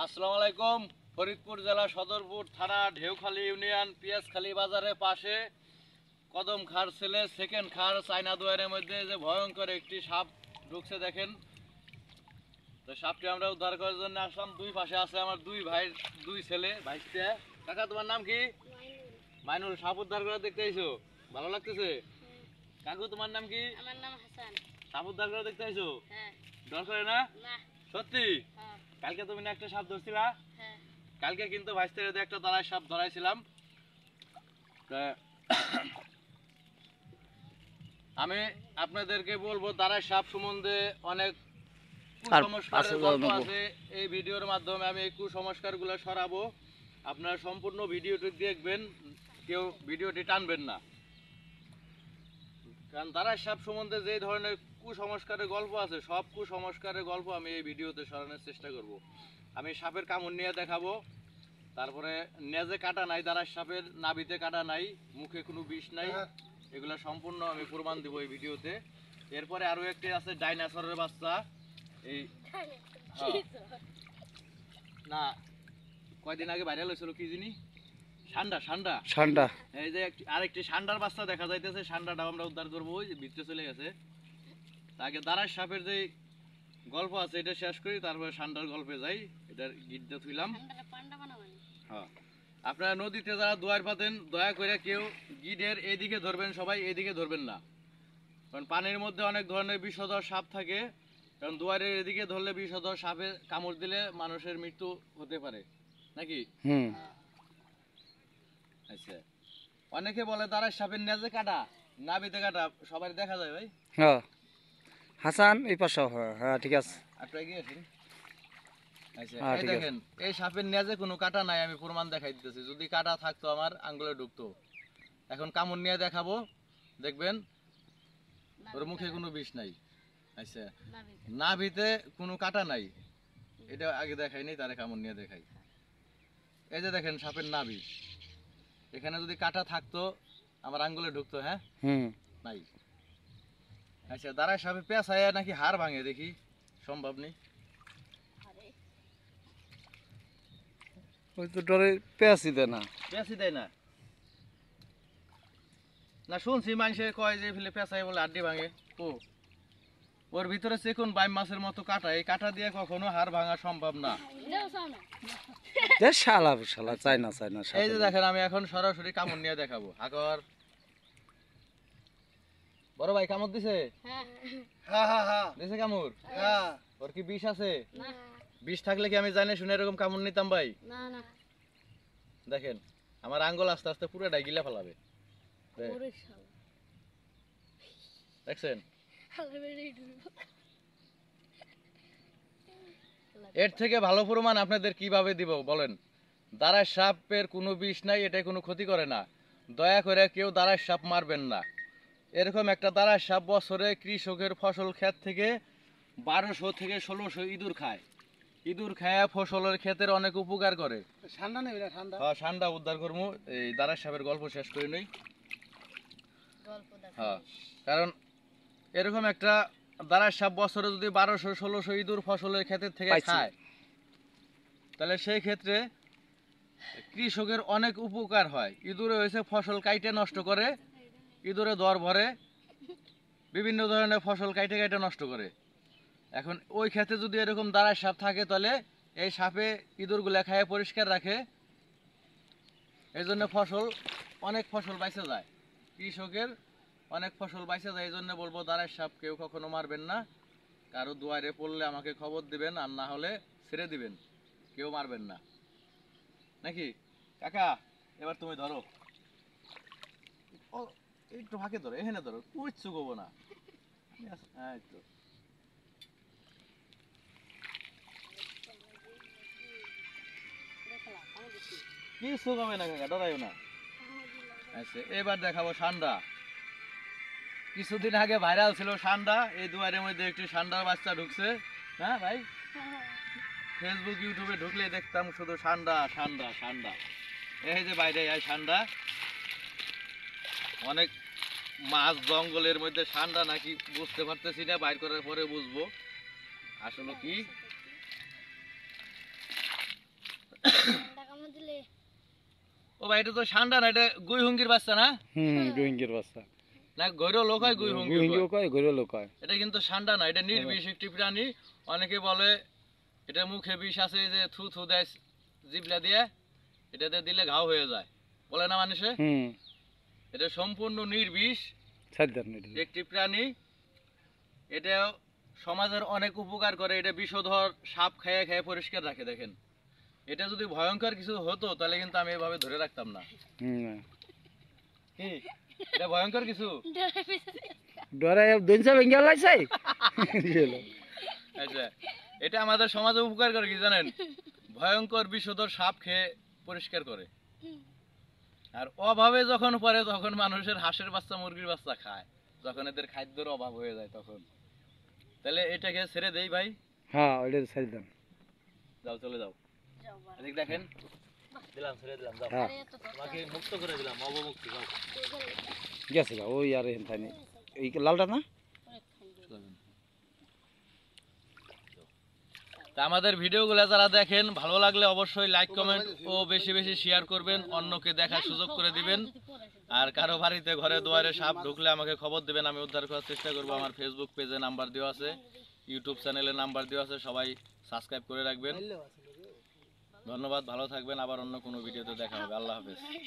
আসসালামু আলাইকুম। ফরিদপুর জেলা সদরপুর থানা ঢেউখালী ইউনিয়ন পিয়াজখালী বাজারের পাশে কদম খার ছেলে সেকেন্ড খার চায়না দুয়ারের মধ্যে যে ভয়ঙ্কর একটি সাপ ঢুকছে দেখেন। তো সাপটি আমরা উদ্ধার করার জন্য আসলাম। দুই পাশে আছে আমার দুই ভাইয়ের দুই ছেলে ভাইস্তে। কাকা তোমার নাম কি? মাইনুল। সাপ উদ্ধার করে দেখতে আইছো, ভালো লাগতেছে? কাকু তোমার নাম কি? আমার নাম হাসান। সাপ উদ্ধার করে দেখতে আইছো? হ্যাঁ। ডর করে না? না। সত্যি? হ্যাঁ। কালকে তুমি না একটা সাপ ধরছিলা? হ্যাঁ। কালকে কিন্তু ভাইস্তের একটা দাঁড়ায় সাপ ধরাইছিলাম। আমি আপনাদেরকে বলবো দাঁড়ায় সাপ সম্বন্ধে অনেক কুসংস্কারের গল্প আছে। এই ভিডিওর মাধ্যমে আমি এই কুসংস্কারগুলো সরাবো। আপনারা সম্পূর্ণ ভিডিওটি দেখবেন, কেউ ভিডিওটি টানবেন না। কারণ দাঁড়ায় সাপ সম্বন্ধে যে ধরনের কুসংস্কারের গল্প আছে, সব কুসংস্কারের গল্প আমি এই ভিডিওতে সরানোর চেষ্টা করব। আমি সাপের কামড় নিয়ে দেখাবো, তারপরে নেজে কাটা নাই, দাঁড়ায় সাপের নাভিতে কাটা নাই, মুখে কোনো বিষ নাই, এগুলো সম্পূর্ণ আমি প্রমাণ দিব এই ভিডিওতে। এরপরে আরো একটি আছে ডাইনোসরের বাচ্চা। এই না, কয়দিন আগে ভাইরাল হয়েছিল কি জিনিস, ষান্ডা। ষান্ডা ষান্ডা এই যে আরেকটি ষান্ডার বাচ্চা দেখা যাইতেছে। ষান্ডাটাও আমরা উদ্ধার করবো, ওই যে ভিতরে চলে গেছে। আগে দাঁড়ায় সাপের যে গল্প আছে এটা শেষ করি, তারপরে ষান্ডার গল্পে যাই। এটার গিটটা থুইলাম। হ্যাঁ, আপনারা নদীতে যারা দুয়ার পাতেন, দয়া করে কেউ গিডের এদিকে ধরবেন, সবাই এদিকে ধরবেন না। কারণ পানির মধ্যে অনেক ধরনের বিষধর সাপ থাকে। কারণ দুয়ারের এদিকে ধরলে বিষধর সাপে কামড় দিলে মানুষের মৃত্যু হতে পারে, নাকি? আচ্ছা, অনেকে বলে দাঁড়ায় সাপের নেজে কাটা, নাভিতে কাটা, সবাই দেখা যায় ভাই। হ্যাঁ হাসান এই পাশে। হ্যাঁ ঠিক আছে, আপনারা গিয়েছেন? আচ্ছা, এই দেখেন এই সাপের নেজে কোনো কাটা নাই, আমি প্রমাণ দেখাই দিতেছি। যদি কাটা থাকতো আমার আঙ্গুলে ঢুকতো। এখন কামড় নিয়ে দেখাবো, দেখবেন ওর মুখে কোনো বিষ নাই। আচ্ছা, নাভিতে কোনো কাটা নাই, এটা আগে দেখাইনি, তারে কামড় নিয়ে দেখাই। এই যে দেখেন সাপের নাভি, এখানে যদি কাটা থাকতো আমার আঙ্গুলে ঢুকতো। হ্যাঁ, নাই। আচ্ছা, দাঁড়ায় সাপে পেঁচায় নাকি হাড় ভাঙে, দেখি সম্ভব নেই। ওই তো ডরে পেঁয়াজি দেয় না। পেঁচি দেয় না? না, শুনছি মানুষে কয় যে ফেলে পেঁচায় বলে হাড্ডি ভাঙে। ও, ওর ভিতরে চিকন বাইম মাছের মতো কাটা, এই কাটা দিয়ে কখনো হাড় ভাঙা সম্ভব না। শালা শালা চাই না। এই যে দেখেন, আমি এখন সরাসরি কামড় নিয়ে দেখাবো। আগর বড় ভাই কামড় দিছে? দিছে কামড়? ওর কি বিষ আছে? বিষ থাকলে কি আমি জানি শুনে এরকম কামড় নিতাম ভাই? দেখেন আমার আঙ্গুল আস্তে আস্তে পুরোটাই গিলে ফেলাবে। দেখছেন? এর থেকে ভালো প্রমাণ আপনাদের কিভাবে দিব বলেন? দাঁড়ায় সাপের কোনো বিষ নাই, এটা কোনো ক্ষতি করে না। দয়া করে কেউ দাঁড়ায় সাপ মারবেন না। এরকম একটা দাঁড়ায় সাপ বছরে কৃষকের ফসল ক্ষেত থেকে 1200 থেকে 1600 ইঁদুর খায়। ইঁদুর খায় ফসলের ক্ষেতের অনেক উপকার করে। হ্যাঁ, ঠান্ডা উদ্ধার করবো। এই দাঁড়ায় সাপের গল্প শেষ করে নই। হ্যাঁ, কারণ এরকম একটা দাঁড়ায় সাপ বছরে যদি 1200-1600 ইঁদুর ফসলের ক্ষেতের থেকে খায়, তাহলে সেই ক্ষেত্রে কৃষকের অনেক উপকার হয়। ইঁদুরে হয়েছে ফসল কাইটে নষ্ট করে, ইঁদুরে দর ভরে, বিভিন্ন ধরনের ফসল কাইটে কাইটে নষ্ট করে। এখন ওই ক্ষেত্রে যদি এরকম দাঁড়ায় সাপ থাকে, তাহলে এই সাপে ইঁদুরগুলা খায় পরিষ্কার রাখে, এই জন্য অনেক ফসল বাইচে যায়। কৃষকের অনেক ফসল বাইচে যায়। এই জন্য বলবো দাঁড়ায় সাপ কেউ কখনো মারবেন না। কারো দুয়ারে পড়লে আমাকে খবর দিবেন, আর না হলে ছেড়ে দিবেন, কেউ মারবেন না, নাকি? কাকা এবার তুমি ধরো। ও একটু ফাঁকে ধরো, এখানে ধরো, কিচ্ছু করবো না। হ্যাঁ, তো কিছু কমে না কাকা, ডরাইও না। আচ্ছা, এবার দেখাবো ষান্ডা। কিছুদিন আগে ভাইরাল ছিল ষান্ডা। এই দুয়ারের মধ্যে একটি ষান্ডার বাচ্চা ঢুকছে। হ্যাঁ ভাই, ফেসবুক ইউটিউবে ঢুকলে দেখতাম শুধু ষান্ডা ষান্ডা ষান্ডা। এই যে বাইরে এই ষান্ডা, অনেক মাছ জঙ্গলের মধ্যে ষান্ডা নাকি বুঝতে পারতেছি না, বাইর করার পরে বুঝবো আসলে কি। ও ভাই এটা তো ষান্ডা না, এটা গুই হুঙ্গির বাচ্চা না? গুইঙ্গির বাচ্চা। না গৈরো লোক হয় গুই হুঙ্গি গুইঙ্গিও কয়, গরু লোক হয়। এটা কিন্তু ষান্ডা না, এটা নির্বিষ একটি প্রাণী। অনেকে বলে এটা মুখে বিষ আছে, এই যে থু থু দেয় জিবলা দিয়ে, এটাতে দিলে ঘাও হয়ে যায় বলে না মানুষে। এটা সম্পূর্ণ নির্বিষ একটি প্রাণী। এটা সমাজের অনেক উপকার করে। এটা বিষধর সাপ খেয়ে খেয়ে পরিষ্কার রাখে। দেখেন, এটা যদি ভয়ঙ্কর কিছু হতো তাহলে কিন্তু আমি এভাবে ধরে রাখতাম না। কি এটা ভয়ঙ্কর কিছু? ডরে দুনসা ভেঙ্গে লাইছে। আচ্ছা, এটা আমাদের সমাজে উপকার করে কি জানেন? ভয়ঙ্কর বিষধর সাপ খেয়ে পরিষ্কার করে। আর অভাবে যখন পড়ে তখন মানুষের হাঁসের বাচ্চা মুরগির বাচ্চা খায়, যখন এদের খাদ্যের অভাব হয়ে যায় তখন। তাহলে এটাকে ছেড়ে দেই ভাই। হ্যাঁ, ওইটা ছেড়ে দেন। যাও, চলে যাও। এদিক দেখেন, দিলাম, ছেড়ে দিলাম, যাও। হ্যাঁ, তোমাকে মুক্ত করে দিলাম, অবমুক্ত। যাও, গেছে গা ওই আর হেন তাই এই লালটা না। তা আমাদের ভিডিওগুলো যারা দেখেন, ভালো লাগলে অবশ্যই লাইক কমেন্ট ও বেশি বেশি শেয়ার করবেন, অন্যকে দেখার সুযোগ করে দিবেন। আর কারো বাড়িতে ঘরে দুয়ারে সাপ ঢুকলে আমাকে খবর দিবেন, আমি উদ্ধার করার চেষ্টা করব। আমার ফেসবুক পেজে নাম্বার দেওয়া আছে, ইউটিউব চ্যানেলে নাম্বার দেওয়া আছে, সবাই সাবস্ক্রাইব করে রাখবেন। ধন্যবাদ, ভালো থাকবেন। আবার অন্য কোনো ভিডিওতে দেখা হবে। আল্লাহ হাফেজ।